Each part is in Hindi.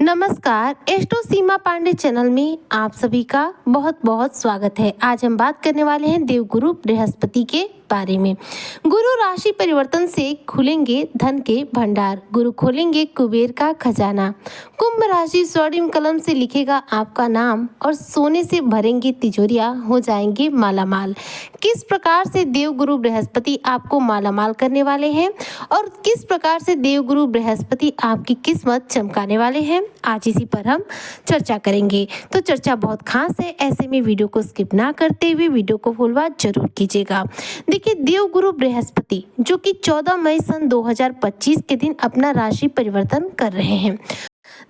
नमस्कार, एस्ट्रो सीमा पांडे चैनल में आप सभी का बहुत बहुत स्वागत है। आज हम बात करने वाले हैं देवगुरु बृहस्पति के बारे में। गुरु राशि परिवर्तन से खुलेंगे धन के भंडार, गुरु खोलेंगे कुबेर का खजाना। कुंभ राशि स्वर्णिम कलम से लिखेगा आपका नाम और सोने से भरेंगे तिजोरियां, हो जाएंगे मालामाल। किस प्रकार से देवगुरु बृहस्पति आपको मालामाल करने वाले हैं और किस प्रकार से देवगुरु बृहस्पति आपकी किस्मत चमकाने वाले हैं, आज इसी पर हम चर्चा करेंगे। तो चर्चा बहुत खास है, ऐसे में वीडियो को स्किप ना करते हुए वीडियो को फुल वॉच जरूर कीजिएगा। देखिए, देवगुरु बृहस्पति जो कि 14 मई सन 2025 के दिन अपना राशि परिवर्तन कर रहे हैं।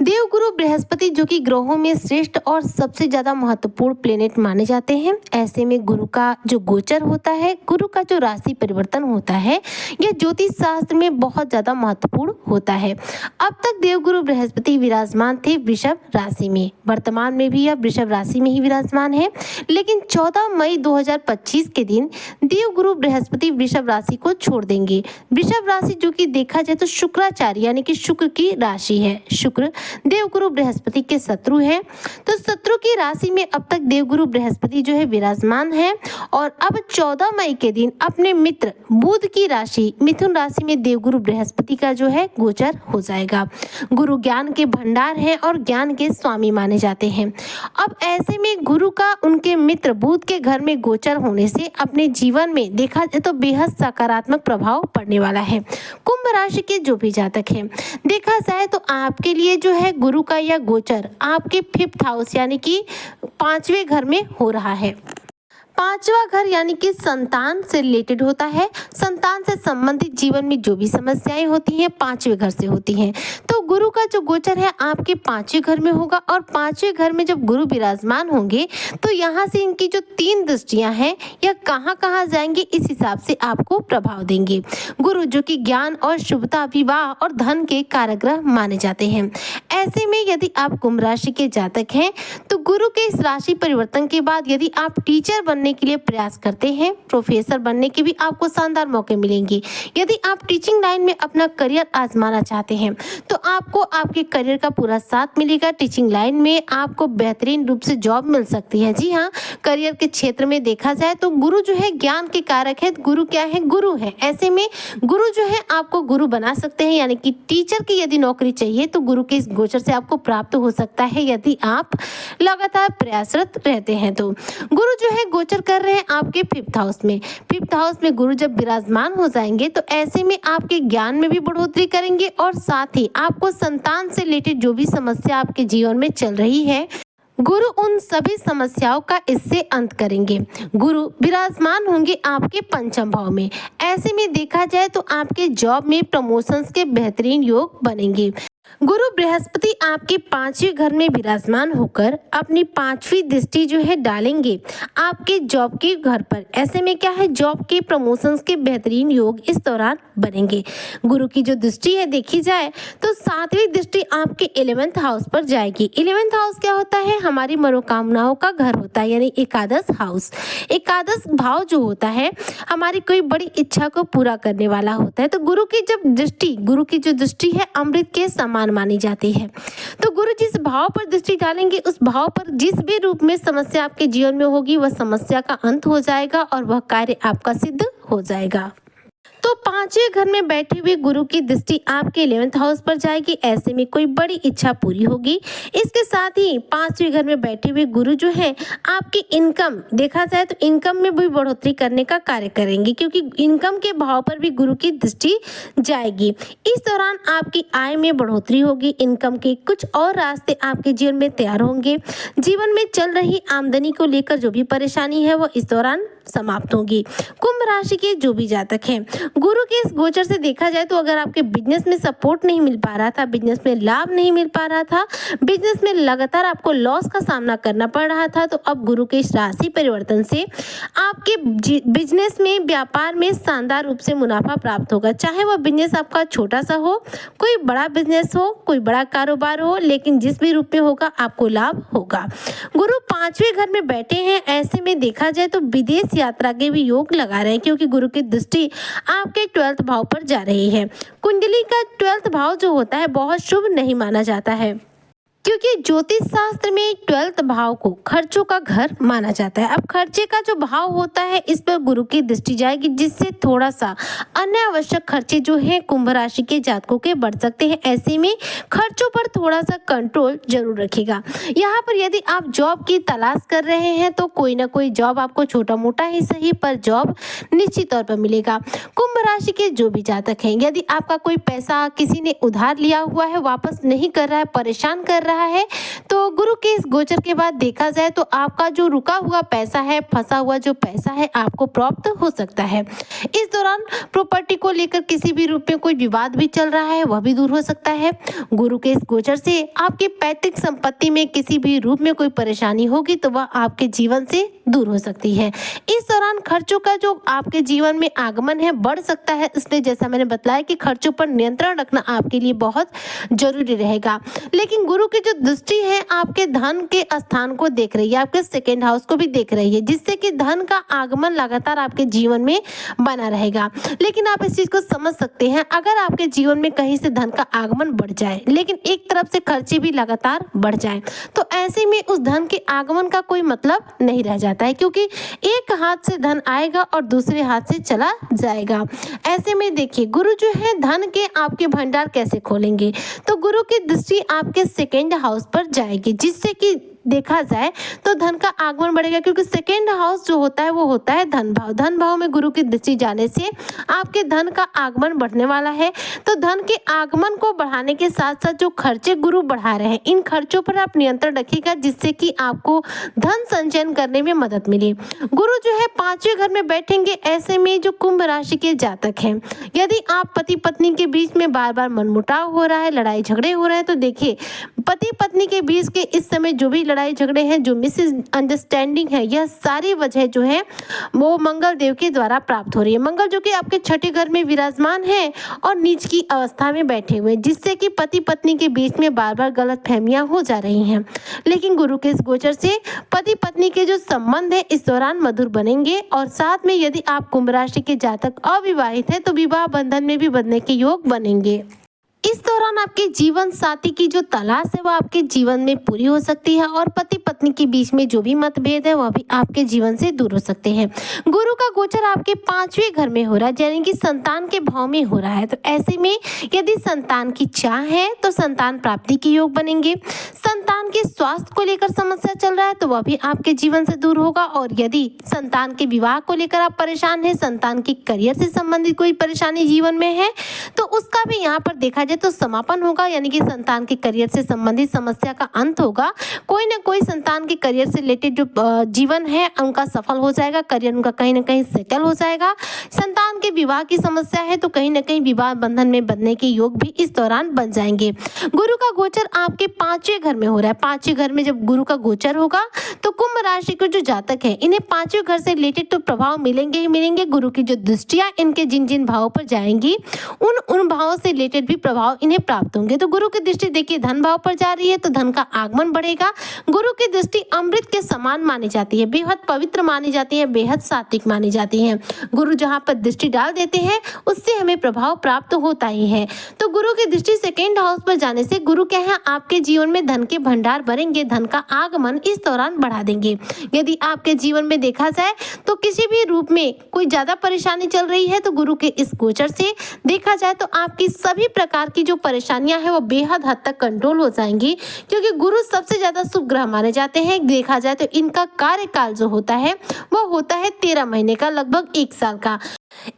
देवगुरु बृहस्पति जो कि ग्रहों में श्रेष्ठ और सबसे ज्यादा महत्वपूर्ण प्लेनेट माने जाते हैं, ऐसे में गुरु का जो गोचर होता है, गुरु का जो राशि परिवर्तन होता है, यह ज्योतिष शास्त्र में बहुत ज्यादा महत्वपूर्ण होता है। अब तक देवगुरु बृहस्पति विराजमान थे वृषभ राशि में, वर्तमान में भी यह वृषभ राशि में ही विराजमान है, लेकिन 14 मई 2025 के दिन देवगुरु बृहस्पति वृषभ राशि को छोड़ देंगे। वृषभ राशि जो कि देखा जाए तो शुक्राचार्य यानी कि शुक्र की राशि है। शुक्र देवगुरु बृहस्पति के शत्रु है, तो शत्रु की राशि में अब तक देवगुरु बृहस्पति जो है विराजमान है और अब 14 मई के दिन अपने मित्र बुध की राशि मिथुन राशि में देवगुरु बृहस्पति का जो है गोचर हो जाएगा। गुरु ज्ञान के भंडार हैं और ज्ञान के स्वामी माने जाते हैं। अब ऐसे में गुरु का उनके मित्र बुध के घर में गोचर होने से अपने जीवन में देखा जाए तो बेहद सकारात्मक प्रभाव पड़ने वाला है। कुंभ राशि के जो भी जातक हैं, देखा जाए तो आपके लिए जो है गुरु का यह गोचर आपके 5th हाउस यानी कि 5वें घर में हो रहा है। 5वां घर यानी कि संतान से रिलेटेड होता है। संतान से संबंधित जीवन में जो भी समस्याएं होती हैं 5वें घर से होती हैं। तो गुरु का जो गोचर है आपके 5वें घर में होगा और 5वें घर में जब गुरु विराजमान होंगे तो यहाँ से इनकी जो 3 दृष्टियां हैं यह कहाँ कहाँ जाएंगे, इस हिसाब से आपको प्रभाव देंगे। गुरु जो कि ज्ञान और शुभता, विवाह और धन के कारग्रह माने जाते हैं। ऐसे में यदि आप कुंभ राशि के जातक हैं तो गुरु के इस राशि परिवर्तन के बाद यदि आप टीचर बनने के लिए प्रयास करते हैं, प्रोफेसर बनने के भी आपको शानदार मौके मिलेंगे। यदि आप टीचिंग लाइन में अपना करियर आजमाना चाहते हैं तो आपको आपके करियर का पूरा साथ मिलेगा। टीचिंग लाइन में आपको बेहतरीन रूप से जॉब मिल सकती है। जी हाँ, करियर के क्षेत्र में देखा जाए तो गुरु जो है ज्ञान के कारक है। गुरु क्या है? गुरु है। ऐसे में गुरु जो है आपको गुरु बना सकते हैं, यानी कि टीचर की यदि नौकरी चाहिए तो गुरु के इस गोचर से आपको प्राप्त हो सकता है यदि आप लगातार प्रयासरत रहते हैं। तो गुरु जो है गोचर कर रहे हैं आपके 5th हाउस में। 5th हाउस में गुरु जब विराजमान हो जाएंगे तो ऐसे में आपके ज्ञान में भी बढ़ोतरी करेंगे और साथ ही आपको संतान से रिलेटेड जो भी समस्या आपके जीवन में चल रही है, गुरु उन सभी समस्याओं का इससे अंत करेंगे। गुरु विराजमान होंगे आपके 5वें भाव में। ऐसे में देखा जाए तो आपके जॉब में प्रमोशंस के बेहतरीन योग बनेंगे। गुरु बृहस्पति आपके 5वें घर में विराजमान होकर अपनी 5वीं दृष्टि जो है डालेंगे आपके जॉब के घर पर। ऐसे में क्या है, जॉब के प्रमोशंस के बेहतरीन योग इस दौरान बनेंगे। गुरु की जो दृष्टि है देखी जाए तो 7वीं दृष्टि आपके 11th हाउस पर जाएगी। 11th हाउस क्या होता है? हमारी मनोकामनाओं का घर होता है, यानी एकादश हाउस। एकादश भाव जो होता है हमारी कोई बड़ी इच्छा को पूरा करने वाला होता है। तो गुरु की जो दृष्टि है अमृत के समान मानी जाती है। तो गुरु जिस भाव पर दृष्टि डालेंगे उस भाव पर जिस भी रूप में समस्या आपके जीवन में होगी वह समस्या का अंत हो जाएगा और वह कार्य आपका सिद्ध हो जाएगा। तो 5वें घर में बैठे हुए गुरु की दृष्टि आपके 11th हाउस पर जाएगी। ऐसे में कोई बड़ी इच्छा पूरी होगी। इसके साथ ही 5वें घर में बैठे हुए गुरु जो है आपकी इनकम, देखा जाए तो इनकम में भी बढ़ोतरी करने का कार्य करेंगे, क्योंकि इनकम के भाव पर भी गुरु की दृष्टि जाएगी। इस दौरान आपकी आय में बढ़ोतरी होगी। इनकम के कुछ और रास्ते आपके जीवन में तैयार होंगे। जीवन में चल रही आमदनी को लेकर जो भी परेशानी है वो इस दौरान समाप्त होगी। कुंभ राशि के जो भी जातक हैं, गुरु के इस गोचर से देखा जाए तो अगर आपके बिजनेस में सपोर्ट नहीं मिल पा रहा था, बिजनेस में लाभ नहीं मिल पा रहा था, बिजनेस में लगातार आपको लॉस का सामना करना पड़ रहा था, तो अब गुरु के इस राशि परिवर्तन से आपके बिजनेस में, व्यापार में शानदार रूप से मुनाफा प्राप्त होगा। चाहे वह बिजनेस आपका छोटा सा हो, कोई बड़ा बिजनेस हो, कोई बड़ा कारोबार हो, लेकिन जिस भी रूप में होगा आपको लाभ होगा। गुरु 5वें घर में बैठे हैं। ऐसे में देखा जाए तो विदेश यात्रा के भी योग लगा रहे हैं, क्योंकि गुरु की दृष्टि आपके 12th भाव पर जा रही है। कुंडली का 12th भाव जो होता है बहुत शुभ नहीं माना जाता है। क्योंकि ज्योतिष शास्त्र में 12th भाव को खर्चों का घर माना जाता है। अब खर्चे का जो भाव होता है इस पर गुरु की दृष्टि जाएगी, जिससे थोड़ा सा अनावश्यक खर्चे जो हैं कुंभ राशि के जातकों के बढ़ सकते हैं। ऐसे में खर्चों पर थोड़ा सा कंट्रोल जरूर रखिएगा। यहाँ पर यदि आप जॉब की तलाश कर रहे हैं तो कोई ना कोई जॉब आपको छोटा मोटा ही सही पर जॉब निश्चित तौर पर मिलेगा। कुंभ राशि के जो भी जातक हैं, यदि आपका कोई पैसा किसी ने उधार लिया हुआ है, वापस नहीं कर रहा है, परेशान कर रहा है, तो गुरु के इस गोचर के बाद देखा जाए तो आपका जो रुका हुआ पैसा है, फंसा हुआ जो पैसा है, आपको प्राप्त हो सकता है। इस दौरान प्रॉपर्टी को लेकर किसी भी रूप में कोई विवाद भी चल रहा है, वह भी दूर हो सकता है। गुरु के इस गोचर से आपकी पैतृक संपत्ति में किसी भी रूप में कोई परेशानी होगी तो वह आपके जीवन से दूर हो सकती है। इस दौरान खर्चों का जो आपके जीवन में आगमन है बढ़ सकता है, इसलिए जैसा मैंने बताया कि खर्चों पर नियंत्रण रखना आपके लिए बहुत जरूरी रहेगा। लेकिन गुरु की जो दृष्टि है आपके धन के स्थान को देख रही है, आपके सेकेंड हाउस को भी देख रही है, जिससे कि धन का आगमन लगातार आपके जीवन में बना रहेगा। लेकिन आप इस चीज को समझ सकते हैं, अगर आपके जीवन में कहीं से धन का आगमन बढ़ जाए लेकिन एक तरफ से खर्चे भी लगातार बढ़ जाए तो ऐसे में उस धन के आगमन का कोई मतलब नहीं रह जाता है, क्योंकि एक हाथ से धन आएगा और दूसरे हाथ से चला जाएगा। ऐसे में देखिए गुरु जो है धन के आपके भंडार कैसे खोलेंगे, तो गुरु की दृष्टि आपके सेकेंड हाउस पर जाएगी, जिससे कि देखा जाए तो धन का आगमन बढ़ेगा, क्योंकि सेकेंड हाउस जो होता है वो होता है धन भाव। धन भाव में गुरु की दृष्टि जाने से आपके धन का आगमन बढ़ने वाला है। तो धन के आगमन को बढ़ाने के साथ साथ जो खर्चे गुरु बढ़ा रहे हैं, इन खर्चों पर आप नियंत्रण रखिएगा, जिससे कि आपको धन संचयन करने में मदद मिले। गुरु जो है 5वें घर में बैठेंगे। ऐसे में जो कुंभ राशि के जातक हैं, यदि आप पति पत्नी के बीच में बार बार मनमुटाव हो रहा है, लड़ाई झगड़े हो रहे हैं, तो देखिए पति पत्नी के बीच के इस समय जो भी लड़ाई झगड़े हैं, जो मिसअंडरस्टैंडिंग है, यह सारी वजह जो है वो मंगल देव के द्वारा प्राप्त हो रही है। मंगल जो कि आपके 6ठे घर में विराजमान है और नीच की अवस्था में बैठे हुए, जिससे कि पति पत्नी के बीच में बार बार गलतफहमियां हो जा रही हैं। लेकिन गुरु के इस गोचर से पति पत्नी के जो संबंध है इस दौरान मधुर बनेंगे। और साथ में यदि आप कुंभ राशि के जातक अविवाहित हैं तो विवाह बंधन में भी बंधने के योग बनेंगे। इस दौरान आपके जीवन साथी की जो तलाश है वो आपके जीवन में पूरी हो सकती है और पति पत्नी के बीच में जो भी मतभेद है वह भी आपके जीवन से दूर हो सकते हैं। गुरु का गोचर आपके 5वें घर में हो रहा है, यानी कि संतान के भाव में हो रहा है। तो ऐसे में यदि संतान की चाह है तो संतान प्राप्ति के योग बनेंगे। संतान के स्वास्थ्य को लेकर समस्या चल रहा है तो वह भी आपके जीवन से दूर होगा। और यदि संतान के विवाह को लेकर आप परेशान हैं, संतान के करियर से संबंधित कोई परेशानी जीवन में है, तो उसका भी यहाँ पर देखा तो समापन होगा, यानी कि संतान के करियर से संबंधित समस्या का अंत होगा। कोई ना कोई संतान के करियर से रिलेटेड जो जीवन है उनका सफल हो जाएगा, करियर उनका कहीं ना कहीं सेटल हो जाएगा। संतान के विवाह की समस्या है तो कहीं ना कहीं विवाह बंधन में बंधने के योग भी इस दौरान बन जाएंगे। गुरु का गोचर आपके 5वें घर में हो रहा है। 5वें घर में जब गुरु का गोचर होगा तो कुंभ राशि के जो जातक है इन्हें 5वें घर से रिलेटेड तो प्रभाव मिलेंगे ही मिलेंगे। गुरु की जो दृष्टियां इनके जिन जिन भावों पर जाएंगी उन भावों से रिलेटेड भी प्रभाव इन्हें प्राप्त होंगे। तो गुरु की दृष्टि देखिए धन भाव पर जा रही है तो धन का आगमन बढ़ेगा। गुरु की दृष्टि अमृत के समान मानी जाती है, बेहद पवित्र मानी जाती है, बेहद सात्विक मानी जाती है। गुरु जहां पर दृष्टि डाल देते हैं उससे हमें प्रभाव प्राप्त होता ही है। तो गुरु की दृष्टि सेकेंड हाउस पर जाने से गुरु क्या है आपके जीवन में धन के भंडार भरेंगे, धन का आगमन इस दौरान बढ़ा देंगे। यदि आपके जीवन में देखा जाए तो किसी भी रूप में कोई ज्यादा परेशानी चल रही है तो गुरु के इस गोचर से देखा जाए तो आपकी सभी प्रकार की जो परेशानियां हैं वो बेहद हद तक कंट्रोल हो जाएंगी, क्योंकि गुरु सबसे ज्यादा शुभ ग्रह माने जाते हैं। देखा जाए तो इनका कार्यकाल जो होता है वो होता है 13 महीने का, लगभग 1 साल का।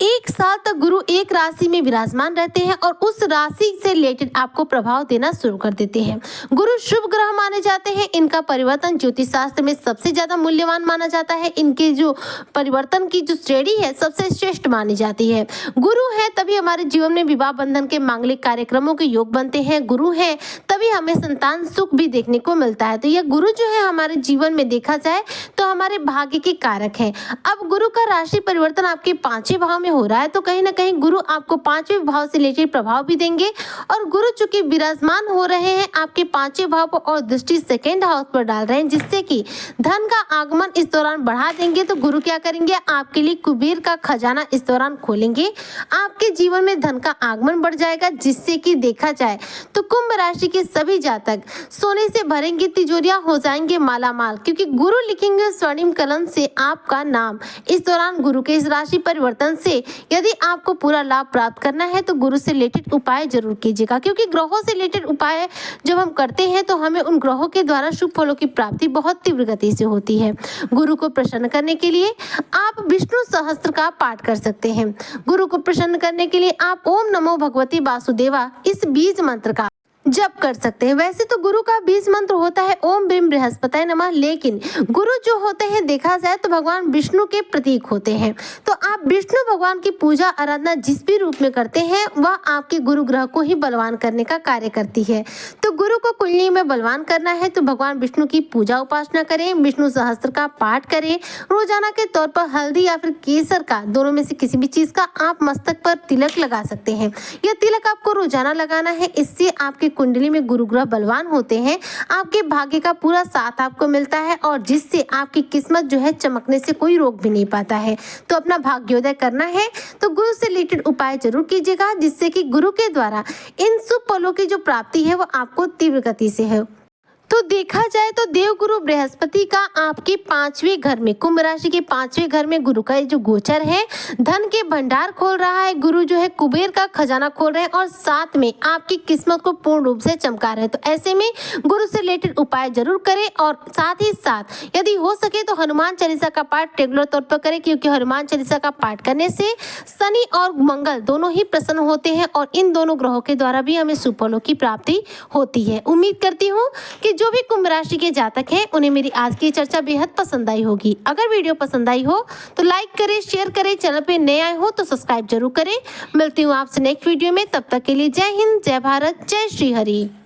1 साल तक गुरु एक राशि में विराजमान रहते हैं और उस राशि से रिलेटेड आपको प्रभाव देना शुरू कर देते हैं। गुरु शुभ ग्रह माने जाते हैं। इनका परिवर्तन ज्योतिष शास्त्र में सबसे ज्यादा मूल्यवान माना जाता है। इनके जो परिवर्तन की जो श्रेणी है सबसे श्रेष्ठ मानी जाती है। गुरु है तभी हमारे जीवन में विवाह बंधन के मांगलिक कार्यक्रमों के योग बनते हैं। गुरु है तभी हमें संतान सुख भी देखने को मिलता है। तो यह गुरु जो है हमारे जीवन में देखा जाए तो हमारे भाग्य के कारक है। अब गुरु का राशि परिवर्तन आपके 5वें भाव में हो रहा है तो कहीं ना कहीं गुरु आपको 5वें भाव से रिलेटेड प्रभाव भी देंगे। और गुरु चूंकि विराजमान हो रहे हैं आपके 5वें भाव पर और दृष्टि सेकंड हाउस पर डाल रहे हैं, जिससे कि धन का आगमन इस दौरान बढ़ा देंगे। तो गुरु क्या करेंगे, आपके लिए कुबेर का खजाना इस दौरान खोलेंगे। आपके जीवन में धन का आगमन बढ़ जाएगा, जिससे कि देखा जाए तो कुंभ राशि के सभी जातक सोने से भरेंगे, तिजोरियां हो जाएंगे मालामाल, क्योंकि गुरु लिखेंगे स्वर्णिम कलम से आपका नाम। इस दौरान गुरु के इस राशि परिवर्तन से यदि आपको पूरा लाभ प्राप्त करना है तो गुरु से रिलेटेड उपाय जरूर कीजिएगा, क्योंकि ग्रहों से रिलेटेड उपाय जब हम करते हैं तो हमें उन ग्रहों के द्वारा शुभ फलों की प्राप्ति बहुत तीव्र गति से होती है। गुरु को प्रसन्न करने के लिए आप विष्णु सहस्त्र का पाठ कर सकते हैं। गुरु को प्रसन्न करने के लिए आप ओम नमो भगवती वासुदेवा इस बीज मंत्र का जप कर सकते हैं। वैसे तो गुरु का बीज मंत्र होता है ओम ब्रीम बृहस्पताय नमः, लेकिन गुरु जो होते हैं देखा जाए तो भगवान विष्णु के प्रतीक होते हैं। तो आप विष्णु भगवान की पूजा आराधना जिस भी रूप में करते हैं वह आपके गुरु ग्रह को ही बलवान करने का कार्य करती है। तो गुरु को कुंडली में बलवान करना है तो भगवान विष्णु की पूजा उपासना करें, विष्णु सहस्त्र का पाठ करें, रोजाना के तौर पर हल्दी या फिर केसर का, दोनों में से किसी भी चीज का आप मस्तक पर तिलक लगा सकते हैं। यह तिलक आपको रोजाना लगाना है, इससे आपके कुंडली में गुरु ग्रह बलवान होते हैं, आपके भाग्य का पूरा साथ आपको मिलता है और जिससे आपकी किस्मत जो है चमकने से कोई रोक भी नहीं पाता है। तो अपना भाग्योदय करना है तो गुरु से रिलेटेड उपाय जरूर कीजिएगा, जिससे कि गुरु के द्वारा इन शुभ फलों की जो प्राप्ति है वो आपको तीव्र गति से है। तो देखा जाए तो देवगुरु बृहस्पति का आपके 5वें घर में, कुंभ राशि के 5वें घर में गुरु का जो गोचर है धन के भंडार खोल रहा है। गुरु जो है कुबेर का खजाना खोल रहे हैं और साथ में आपकी किस्मत को पूर्ण रूप से चमका रहे हैं। तो ऐसे में गुरु से रिलेटेड उपाय जरूर करें और साथ ही साथ यदि हो सके तो हनुमान चालीसा का पाठ रेगुलर तौर पर करें, क्योंकि हनुमान चालीसा का पाठ करने से शनि और मंगल दोनों ही प्रसन्न होते हैं और इन दोनों ग्रहों के द्वारा भी हमें शुभ फलों की प्राप्ति होती है। उम्मीद करती हूँ कि जो भी कुंभ राशि के जातक हैं उन्हें मेरी आज की चर्चा बेहद पसंद आई होगी। अगर वीडियो पसंद आई हो तो लाइक करें, शेयर करें, चैनल पे नए आए हो तो सब्सक्राइब जरूर करें। मिलती हूँ आपसे नेक्स्ट वीडियो में, तब तक के लिए जय हिंद, जय भारत, जय श्री हरि।